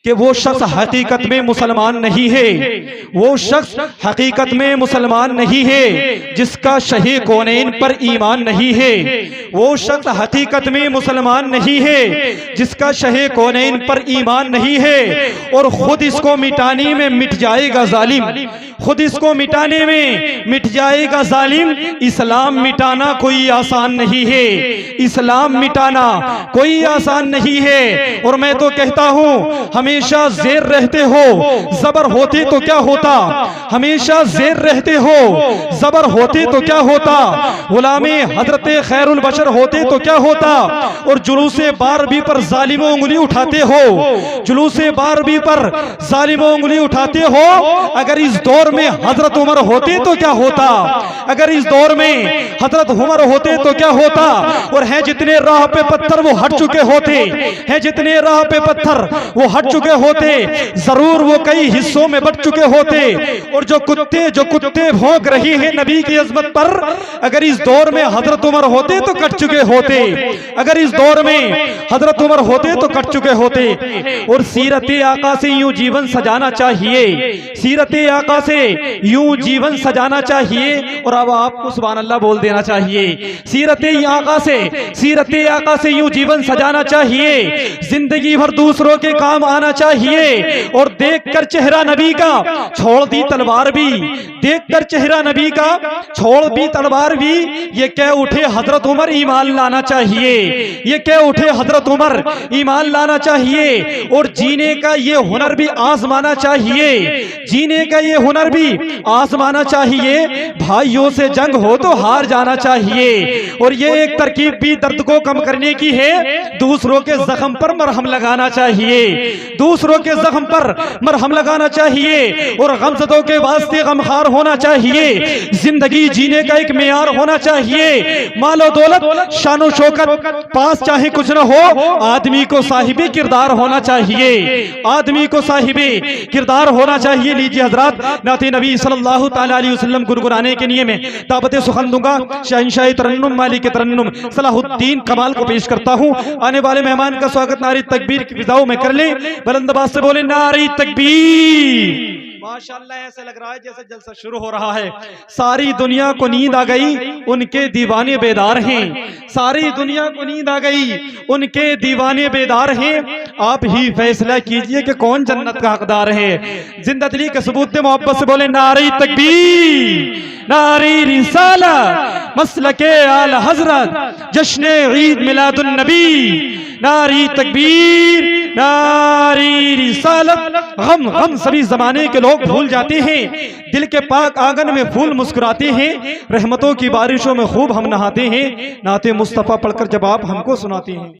کہ وہ شخص حقیقت میں مسلمان نہیں ہے، وہ شخص حقیقت میں مسلمان نہیں ہے جس کا شاہ کونین پر ایمان نہیں ہے، وہ شخص حقیقت میں مسلمان نہیں ہے جس کا شاہ کونین پر ایمان نہیں ہے، اور خود اس کو مٹانے میں مٹ جائے گا ظالم، خود اس کو مٹانے میں مٹ جائے گا ظالم۔ اسلام مٹانا کوئی آسان نہیں ہے، اسلام مٹانا کوئی آسان نہیں ہے۔ اور میں تو کہتا ہوں ہمیشہ زیر رہتے ہو زبر ہوتے تو کیا ہوتا، ہمیشہ زیر رہتے ہو زبر ہوتے تو کیا ہوتا، غلام حضرت خیر البشر ہوتے تو کیا ہوتا، اور جلوس باربی پر ظالموں انگلی اٹھاتے ہو، جلوس باربی پر ظالموں انگلی اٹھاتے ہو۔ اگر اس دور میں حضرت عمر ہوتے تو کیا ہوتا، اگر اس دور میں حضرت عمر ہوتے تو کیا ہوتا، اور ہیں جتنے راہ پہ پتھر وہ ہٹ چکے ہوتے، ہیں جتنے راہ پہ پتھر وہ ہٹ چکے ہوتے، ضرور وہ کئی حصوں میں بٹ چکے ہوتے، اور جو کتے بھونک رہی ہیں نبی کی عظمت پر، اگر اس دور میں حضرت عمر ہوتے تو کٹ چکے ہوتے، اگر اس دور میں حضرت عمر ہوتے تو کٹ چکے ہوتے۔ اور سیرت آقا سے یوں جیون سجانا چاہیے، سیرت آقا سے یوں جیون سجانا چاہیے، اور اب آپ کو سبحان اللہ بول دینا چاہیے۔ سیرت آقا سے یوں جیون سجانا چاہیے، زندگی بھر دوسروں کے کام آنا چاہیے، اور دیکھ کر چہرہ نبی کا چھوڑ دی تلوار بھی، دیکھ کر چہرہ نبی کا چھوڑ دی تلوار بھی، یہ کہہ اٹھے حضرت عمر ایمان لانا چاہیے، یہ کہہ اٹھے حضرت عمر ایمان لانا چاہیے، اور جینے کا یہ ہنر بھی آزمانا چاہیے، جینے کا یہ ہنر بھی آزمانا چاہیے، بھائیوں سے جنگ ہو تو ہار جانا چاہیے، اور یہ ایک ترکیب بھی درد کو کم کرنے کی ہے، دوسروں کے زخم پر مرہم لگانا چاہیے، دوسروں کے زخم پر مرہم لگانا چاہیے، اور غمزدوں کے واسطے غمخوار ہونا چاہیے، زندگی جینے کا ایک معیار ہونا چاہیے، مال و دولت شان و شوکت پاس چاہے کچھ نہ ہو، آدمی کو صاحب کردار ہونا چاہیے، آدمی کو صاحب کردار ہونا چاہیے۔ لیجیے حضرات، نعت نبی صلی اللہ تعالی علیہ وسلم گنگنانے کے لیے میں دعوت سخن دوں گا، شہنشاہ ترنم مالک ترنم صلاح الدین کمال کو پیش کرتا ہوں۔ آنے والے مہمان کا سواگت نعرہ تکبیر کی فضاؤں میں کر لیں، بلند آواز سے بولیں نعرہ تکبیر۔ ماشاءاللہ ایسے لگ رہا ہے جیسے جلسہ شروع ہو رہا ہے۔ ساری دنیا کو نیند آ گئی، ان کے دیوانے بیدار ہیں، ساری دنیا کو نیند آ گئی، ان کے دیوانے بیدار ہیں، آپ ہی فیصلہ کیجئے کہ کون جنت کا حقدار ہے۔ زندہ دلی کے ثبوت دے، محبت سے بولیں نعرہ تکبیر، نعرہ رسالت، مسلک اعلی حضرت، جشن عید میلاد النبی، نعرہ تکبیر، نعرہ رسالت۔ غم سبھی زمانے کے لوگ بھول جاتے ہیں، دل کے پاک آنگن میں پھول مسکراتے ہیں، رحمتوں کی بارشوں میں خوب ہم نہاتے ہیں، نعت مصطفیٰ پڑھ کر جب آپ ہم کو سناتے ہیں۔